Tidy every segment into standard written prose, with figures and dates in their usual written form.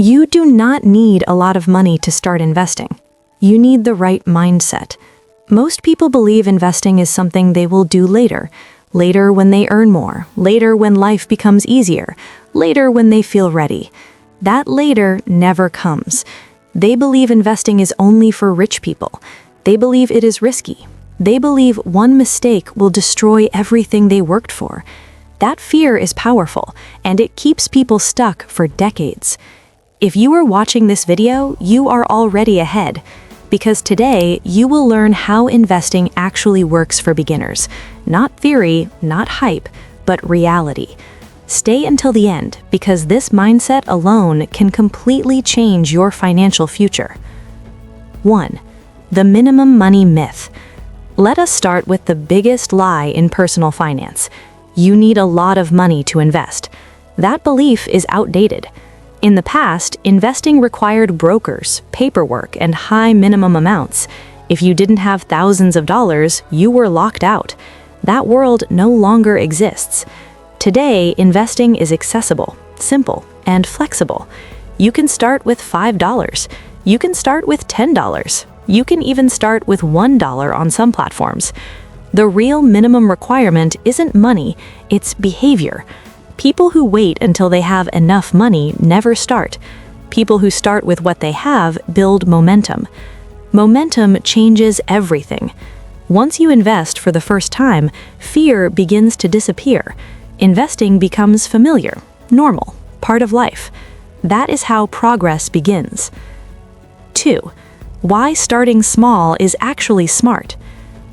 You do not need a lot of money to start investing. You need the right mindset. Most people believe investing is something they will do later. Later when they earn more. Later when life becomes easier. Later when they feel ready. That later never comes. They believe investing is only for rich people. They believe it is risky. They believe one mistake will destroy everything they worked for. That fear is powerful, and it keeps people stuck for decades. If you are watching this video, you are already ahead, because today you will learn how investing actually works for beginners. Not theory, not hype, but reality. Stay until the end, because this mindset alone can completely change your financial future. 1. The minimum money myth. Let us start with the biggest lie in personal finance. You need a lot of money to invest. That belief is outdated. In the past, investing required brokers, paperwork, and high minimum amounts. If you didn't have thousands of dollars, you were locked out. That world no longer exists. Today, investing is accessible, simple, and flexible. You can start with $5. You can start with $10. You can even start with $1 on some platforms. The real minimum requirement isn't money, it's behavior. People who wait until they have enough money never start. People who start with what they have build momentum. Momentum changes everything. Once you invest for the first time, fear begins to disappear. Investing becomes familiar, normal, part of life. That is how progress begins. 2. Why starting small is actually smart.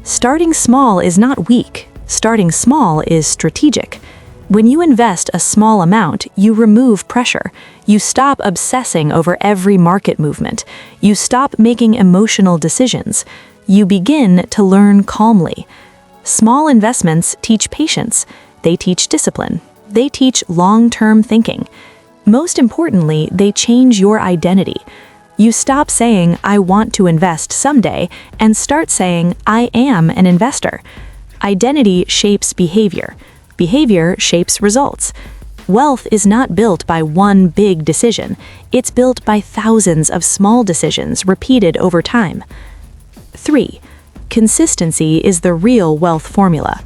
Starting small is not weak. Starting small is strategic. When you invest a small amount, you remove pressure. You stop obsessing over every market movement. You stop making emotional decisions. You begin to learn calmly. Small investments teach patience. They teach discipline. They teach long-term thinking. Most importantly, they change your identity. You stop saying, "I want to invest someday," and start saying, "I am an investor." Identity shapes behavior. Behavior shapes results. Wealth is not built by one big decision. It's built by thousands of small decisions repeated over time. 3. Consistency is the real wealth formula.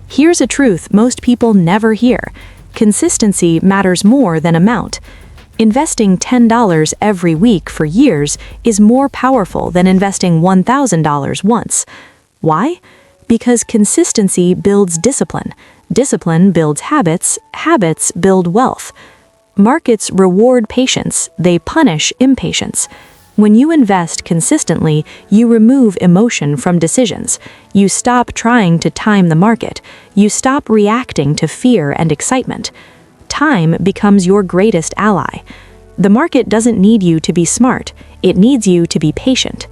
Here's a truth most people never hear. Consistency matters more than amount. Investing $10 every week for years is more powerful than investing $1,000 once. Why? Because consistency builds discipline. Discipline builds habits. Habits build wealth. Markets reward patience. They punish impatience. When you invest consistently, you remove emotion from decisions. You stop trying to time the market. You stop reacting to fear and excitement. Time becomes your greatest ally. The market doesn't need you to be smart. It needs you to be patient.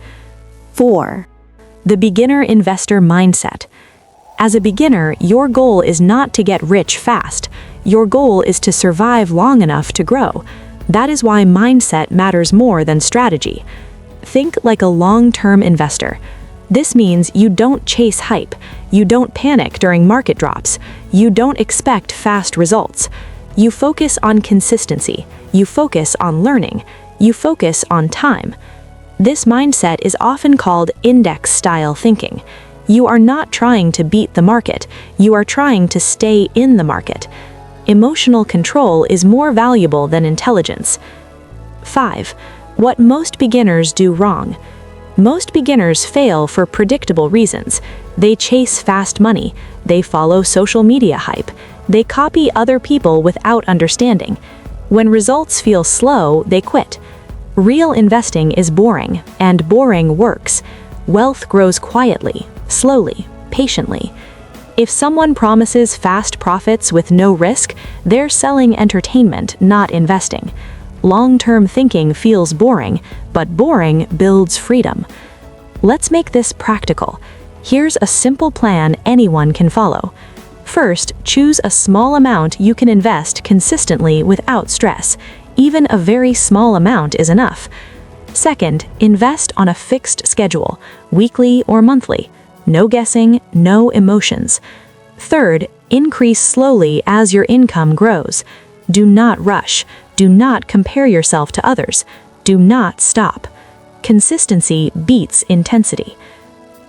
4. The beginner investor mindset. As a beginner, your goal is not to get rich fast. Your goal is to survive long enough to grow. That is why mindset matters more than strategy. Think like a long-term investor. This means you don't chase hype. You don't panic during market drops. You don't expect fast results. You focus on consistency. You focus on learning. You focus on time. This mindset is often called index-style thinking. You are not trying to beat the market. You are trying to stay in the market. Emotional control is more valuable than intelligence. 5. What most beginners do wrong. Most beginners fail for predictable reasons. They chase fast money. They follow social media hype. They copy other people without understanding. When results feel slow, they quit. Real investing is boring, and boring works. Wealth grows quietly, slowly, patiently. If someone promises fast profits with no risk, they're selling entertainment, not investing. Long-term thinking feels boring, but boring builds freedom. Let's make this practical. Here's a simple plan anyone can follow. First, choose a small amount you can invest consistently without stress. Even a very small amount is enough. Second, invest on a fixed schedule, weekly or monthly. No guessing, no emotions. Third, increase slowly as your income grows. Do not rush. Do not compare yourself to others. Do not stop. Consistency beats intensity.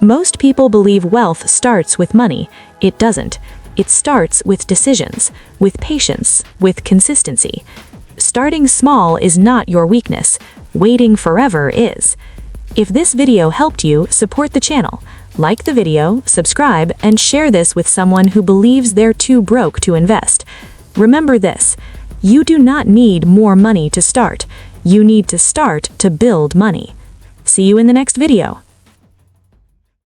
Most people believe wealth starts with money. It doesn't. It starts with decisions, with patience, with consistency. Starting small is not your weakness. Waiting forever is. If this video helped you, support the channel. Like the video, subscribe, and share this with someone who believes they're too broke to invest. Remember this: you do not need more money to start. You need to start to build money. See you in the next video.